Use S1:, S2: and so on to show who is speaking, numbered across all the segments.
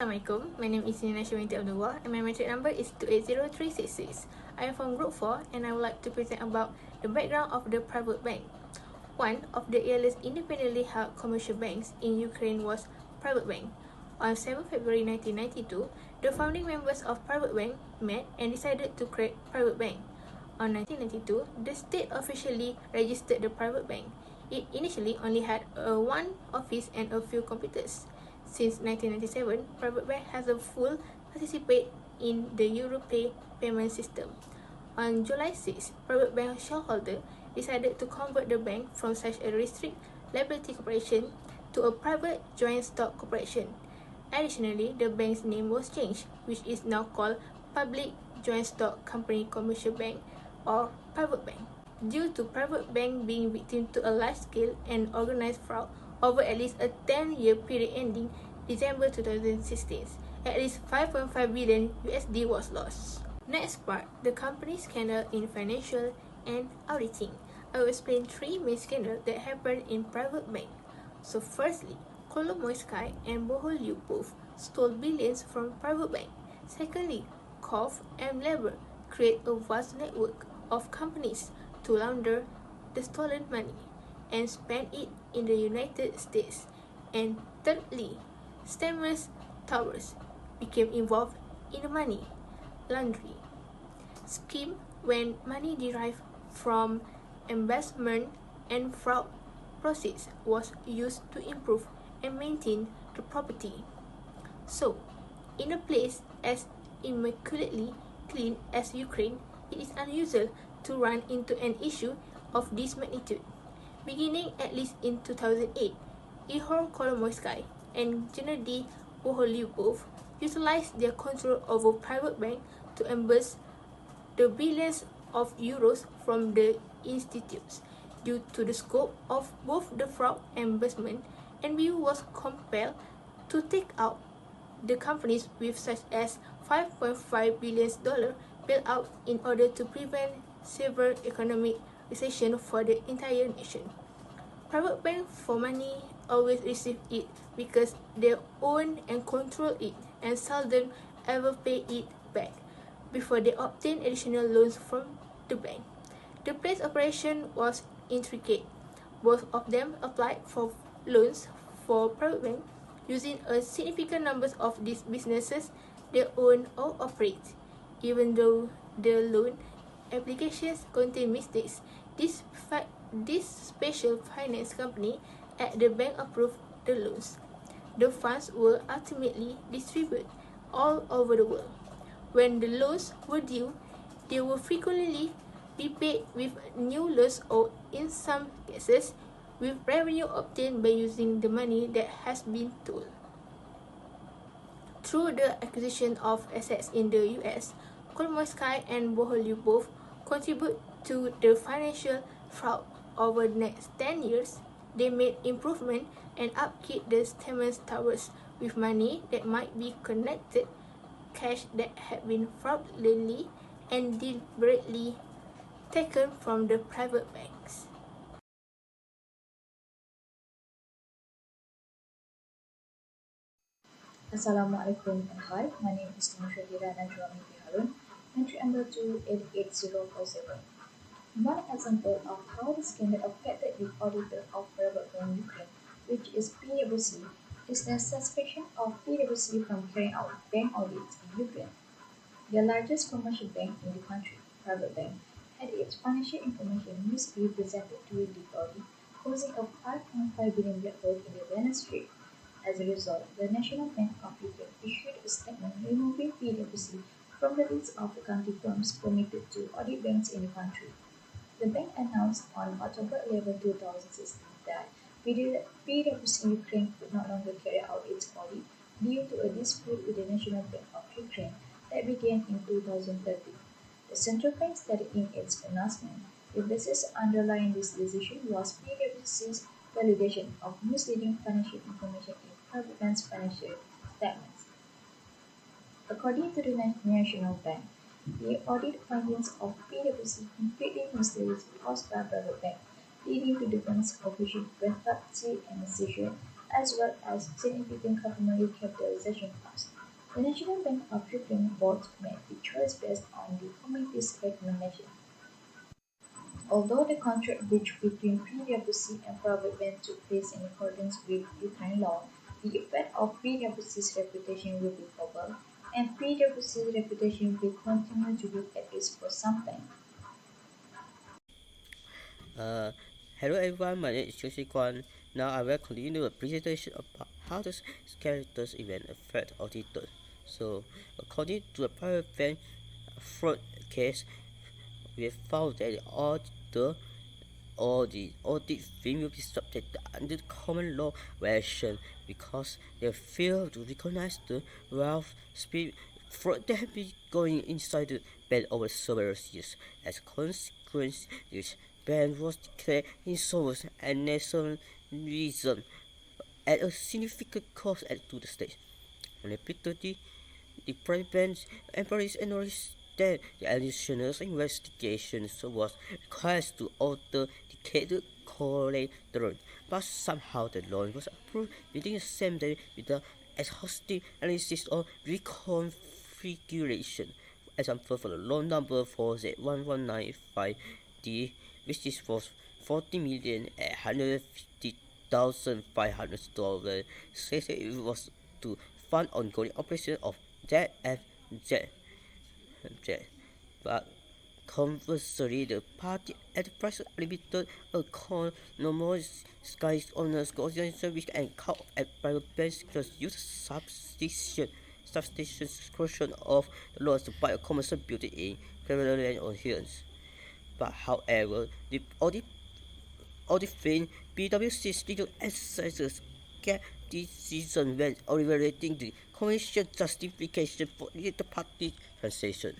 S1: Assalamualaikum, my name is Nina Shawinti Abdullah and my metric number is 280366. I am from Group 4 and I would like to present about the background of the private bank. One of the earliest independently held commercial banks in Ukraine was Privatbank. On 7 February 1992, the founding members of Privatbank met and decided to create Privatbank. On 1992, the state officially registered the Privatbank. It initially only had one office and a few computers. Since 1997, Privatbank has a full participate in the Europay payment system. On July 6, Privatbank shareholder decided to convert the bank from such a restrict liability corporation to a private joint stock corporation. Additionally, the bank's name was changed, which is now called Public Joint Stock Company Commercial Bank or Privatbank. Due to Privatbank being victim to a large-scale and organized fraud over at least a 10-year period ending December 2016, at least 5.5 billion USD was lost. Next part, the company scandal in financial and auditing. I will explain three main scandals that happened in Privatbank. So firstly, Kolomoisky and Boholyubov stole billions from Privatbank. Secondly, Kov and Leber create a vast network of companies to launder the stolen money and spend it in the United States. And thirdly, Stammer's Towers became involved in the money laundering scheme when money derived from embezzlement and fraud proceeds was used to improve and maintain the property. So, in a place as immaculately clean as Ukraine, it is unusual to run into an issue of this magnitude. Beginning at least in 2008, Ihor Kolomoisky and Gennady Boholyubov utilized their control over Privatbank to embezzle the billions of euros from the institutes. Due to the scope of both the fraud and embezzlement, NBU was compelled to take out the companies with such as $5.5 billion bailout in order to prevent severe economic recession for the entire nation. Private bank for money always receive it because they own and control it and seldom ever pay it back before they obtain additional loans from the bank. The place operation was intricate. Both of them applied for loans for private bank using a significant number of these businesses they own or operate. Even though the loan applications contain mistakes, this special finance company at the bank approved the loans. The funds were ultimately distributed all over the world. When the loans were due, they were frequently repaid with new loans or, in some cases, with revenue obtained by using the money that has been stolen. Through the acquisition of assets in the US, Kolomoisky and Boholyubov contribute to the financial fraud. Over the next 10 years, they made improvement and upkeep the Stammer's Towers with money that might be connected, cash that had been fraudulently and deliberately taken from the private banks.
S2: Assalamualaikum and hi, my name is Nusradira Najwami Harun, entry number 288047. One example of how the scandal affected the auditor of Privatbank Ukraine, which is PwC, is the suspicion of PwC from carrying out bank audits in Ukraine. The largest commercial bank in the country, Privatbank, had its financial information misrepresented during the audit, causing a $5.5 billion debt in the balance sheet. As a result, the National Bank of Ukraine issued a statement removing PwC from the list of accounting firms permitted to audit banks in the country. The bank announced on October 11, 2016 that PwC Ukraine could no longer carry out its audit due to a dispute with the National Bank of Ukraine that began in 2013. The central bank stated in its announcement the basis underlying this decision was PwC's validation of misleading financial information in private banks' financial statements. According to the National Bank, the audit findings of PwC completely misled costs by private bank, leading to the bank's official bankruptcy and seizure, as well as significant customary capitalization costs. The National Bank of Ukraine board made the choice based on the committee's recommendation. Although the contract breach between PwC and Privatbank took place in accordance with Ukraine law, the effect of PwC's reputation will be global, and PwC's reputation will continue to be at risk for some time.
S3: Uh, Hello everyone, my name is Josie Kwan. Now I will continue a presentation about how the characters event affect auditors. So, according to a private bank fraud case, we have found that the auditor or the audit firm will be subject under the common law version because they fail to recognize the wealth speed fraud that have been going inside the bank over several years. As a consequence, this bank was declared insolvent and nationalism at a significant cost to the state. Repeatedly, the Privatbank employees acknowledged that the additional investigation was required to authenticate the collateral, but somehow the loan was approved within the same day without exhaustive analysis or reconfiguration. Example for the loan number 4Z1195D, which is for 40,850,500 says that it was to fund ongoing operation of Z. But conversely, the party enterprise limited economous sky owners organization which can count at private banks use substitution of the laws to buy a commercial building in Cleveland or Hills. But however, the audit firm PwC still exercises skepticism when evaluating the commission justification for the party transaction.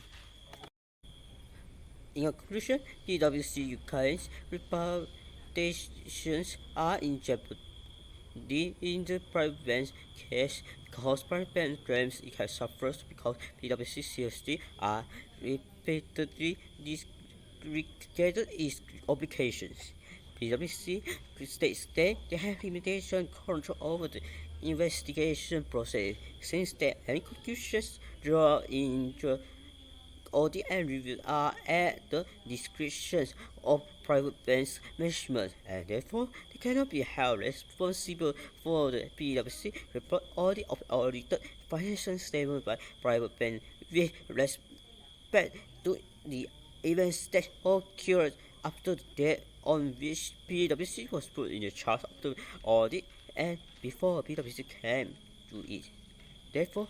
S3: In conclusion, PwC Ukraine's reputations are in jeopardy in the private bank's case because private bank claims it has suffered because PwC CSD are repeatedly disregarded its obligations. PwC states that they have limitation control over the investigation process since that any conclusions drawn in the audit and review are at the discretion of private banks management and therefore they cannot be held responsible for the PwC report audit of audited financial statement by private bank with respect to the events that occurred after the date on which PwC was put in charge of the audit and before PwC came to it. Therefore,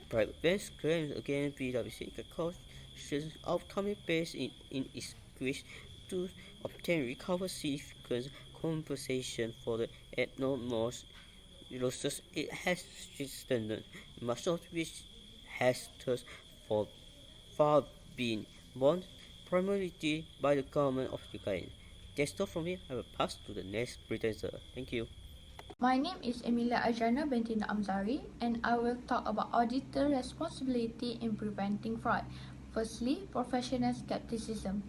S3: private banks claims against PwC cautions outcome based in its wish to obtain recover significant compensation for the enormous losses it has sustained, much of which has thus for far been borne primarily by the government of Ukraine. That's all from me. I will pass to the next presenter. Thank you.
S1: My name is Emilia Ajana Bentina Amzari, and I will talk about auditor responsibility in preventing fraud. Firstly, professional skepticism.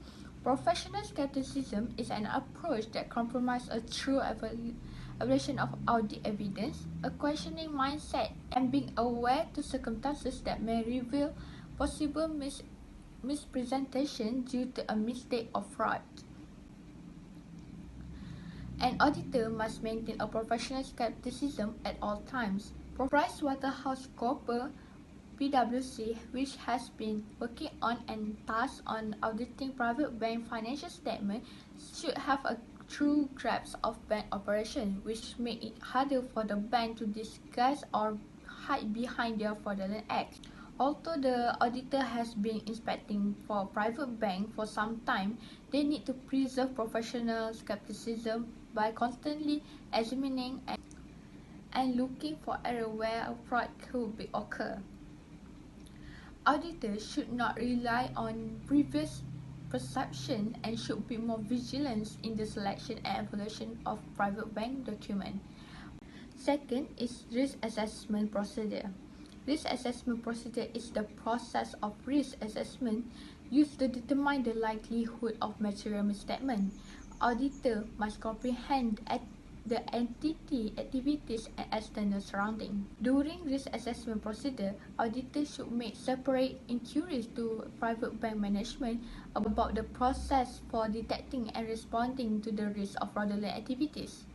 S1: Professional skepticism is an approach that compromises a true evaluation of audit evidence, a questioning mindset, and being aware to circumstances that may reveal possible mispresentation due to a mistake or fraud. An auditor must maintain a professional skepticism at all times. PricewaterhouseCoopers (PwC), which has been working on and tasked on auditing private bank financial statements, should have a true grasp of bank operations, which make it harder for the bank to disguise or hide behind their fraudulent acts. Although the auditor has been inspecting for private bank for some time, they need to preserve professional skepticism by constantly examining and looking for areas where fraud could occur. Auditors should not rely on previous perception and should be more vigilant in the selection and evaluation of private bank documents. Second is risk assessment procedure. Risk assessment procedure is the process of risk assessment used to determine the likelihood of material misstatement. Auditor must comprehend
S4: the entity, activities, and external surrounding. During this assessment procedure, auditors should make separate inquiries to private bank management about the process for detecting and responding to the risk of fraudulent activities.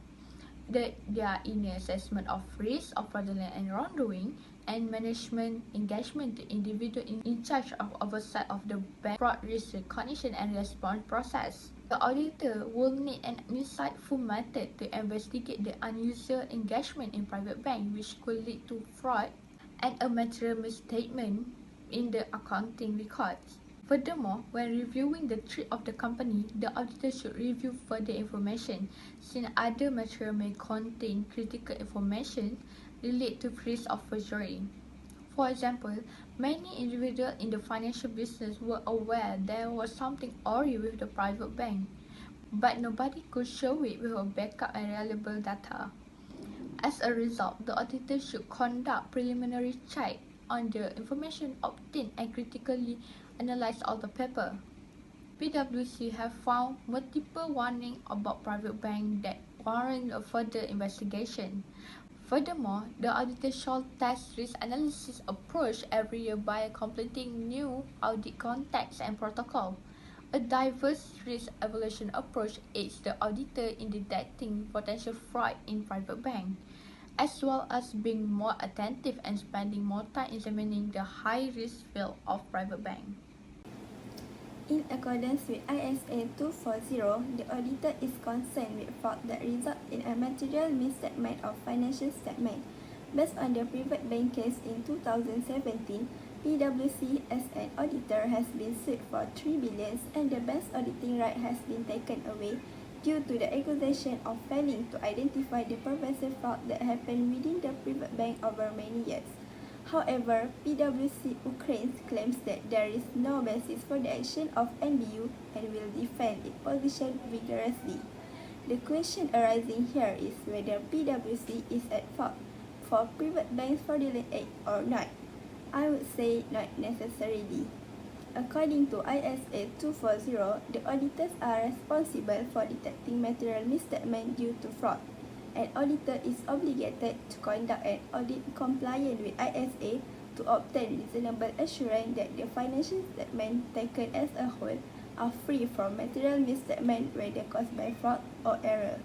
S4: Their inner assessment of risk of fraudulent and wrongdoing, and management engagement to individual in charge of oversight of the bank fraud risk recognition and response process. The auditor will need an insightful method to investigate the unusual engagement in private bank which could lead to fraud and a material misstatement in the accounting records. Furthermore, when reviewing the trade of the company, the auditor should review further information, since other material may contain critical information related to risk of forgery. For example, many individuals in the financial business were aware there was something awry with the private bank, but nobody could show it with a backup and reliable data. As a result, the auditor should conduct preliminary check on the information obtained and critically analyze all the paper. PwC have found multiple warnings about private banks that warrant a further investigation. Furthermore, the auditor shall test risk analysis approach every year by completing new audit contexts and protocol. A diverse risk evaluation approach aids the auditor in detecting potential fraud in private banks, as well as being more attentive and spending more time examining the high-risk field of private banks.
S5: In accordance with ISA 240, the auditor is concerned with fraud that results in a material misstatement of financial statement. Based on the Privatbank case in 2017, PwC as an auditor has been sued for 3 billion and the bank's auditing right has been taken away due to the accusation of failing to identify the pervasive fraud that happened within the Privatbank over many years. However, PwC Ukraine claims that there is no basis for the action of NBU and will defend its position vigorously. The question arising here is whether PwC is at fault for Privatbank's fraudulent act or not. I would say not necessarily. According to ISA 240, the auditors are responsible for detecting material misstatement due to fraud. An auditor is obligated to conduct an audit compliant with ISA to obtain reasonable assurance that the financial statements taken as a whole are free from material misstatement whether caused by fraud or error.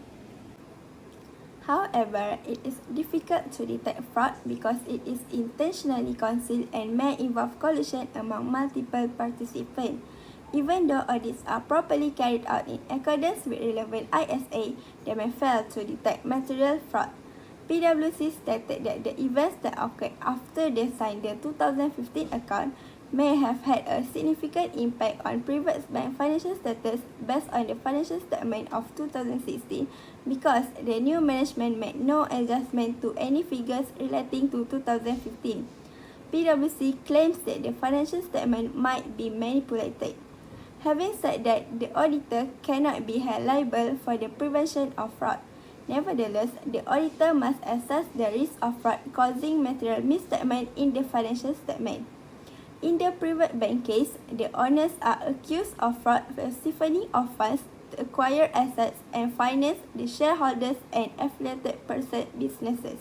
S5: However, it is difficult to detect fraud because it is intentionally concealed and may involve collusion among multiple participants. Even though audits are properly carried out in accordance with relevant ISA, they may fail to detect material fraud. PwC stated that the events that occurred after they signed the 2015 account may have had a significant impact on Privatbank financial status based on the financial statement of 2016 because the new management made no adjustment to any figures relating to 2015. PwC claims that the financial statement might be manipulated. Having said that, the auditor cannot be held liable for the prevention of fraud. Nevertheless, the auditor must assess the risk of fraud causing material misstatement in the financial statement. In the Privatbank case, the owners are accused of fraud for siphoning of funds to acquire assets and finance the shareholders and affiliated person businesses.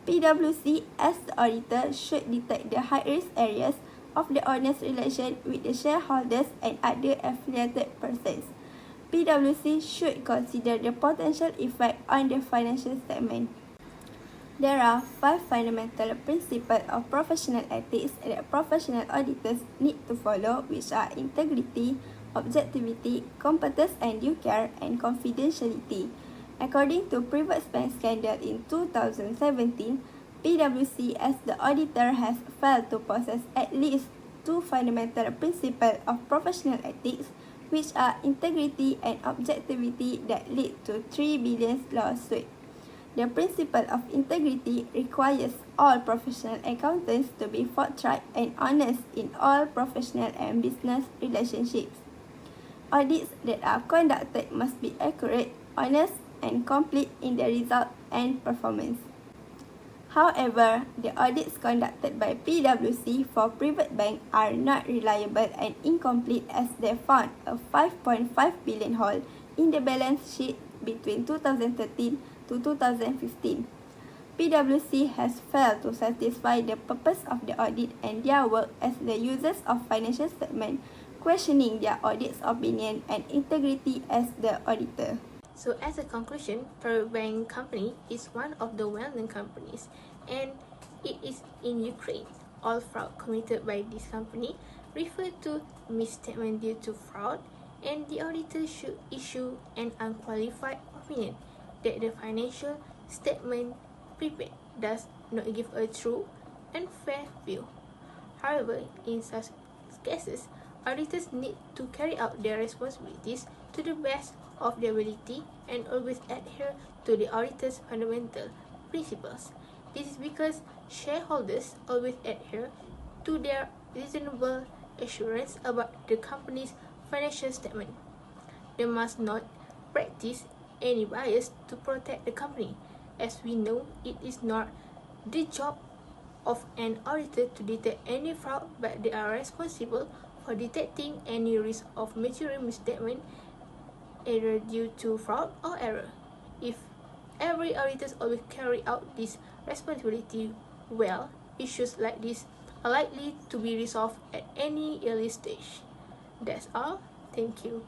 S5: PwC, as the auditor, should detect the high-risk areas of the owner's relation with the shareholders and other affiliated persons. PwC should consider the potential effect on the financial statement. There are 5 fundamental principles of professional ethics that professional auditors need to follow, which are integrity, objectivity, competence and due care, and confidentiality. According to Privatbank scandal in 2017, PwC as the auditor has failed to possess at least 2 fundamental principles of professional ethics, which are integrity and objectivity that lead to 3 billion lawsuit. The principle of integrity requires all professional accountants to be forthright and honest in all professional and business relationships. Audits that are conducted must be accurate, honest, and complete in the result and performance. However, the audits conducted by PwC for Privatbank are not reliable and incomplete as they found a 5.5 billion hole in the balance sheet between 2013 to 2015. PwC has failed to satisfy the purpose of the audit and their work as the users of financial statements, questioning their audit's opinion and integrity as the auditor.
S1: So as a conclusion, Privatbank company is one of the well-known companies and it is in Ukraine. All fraud committed by this company refer to misstatement due to fraud, and the auditor should issue an unqualified opinion that the financial statement prepared does not give a true and fair view. However, in such cases, auditors need to carry out their responsibilities to the best of their ability and always adhere to the auditor's fundamental principles. This is because shareholders always adhere to their reasonable assurance about the company's financial statement. They must not practice any bias to protect the company, as we know it is not the job of an auditor to detect any fraud, but they are responsible for detecting any risk of material misstatement, either due to fraud or error. If every auditor always carry out this responsibility well, issues like this are likely to be resolved at any early stage. That's all. Thank you.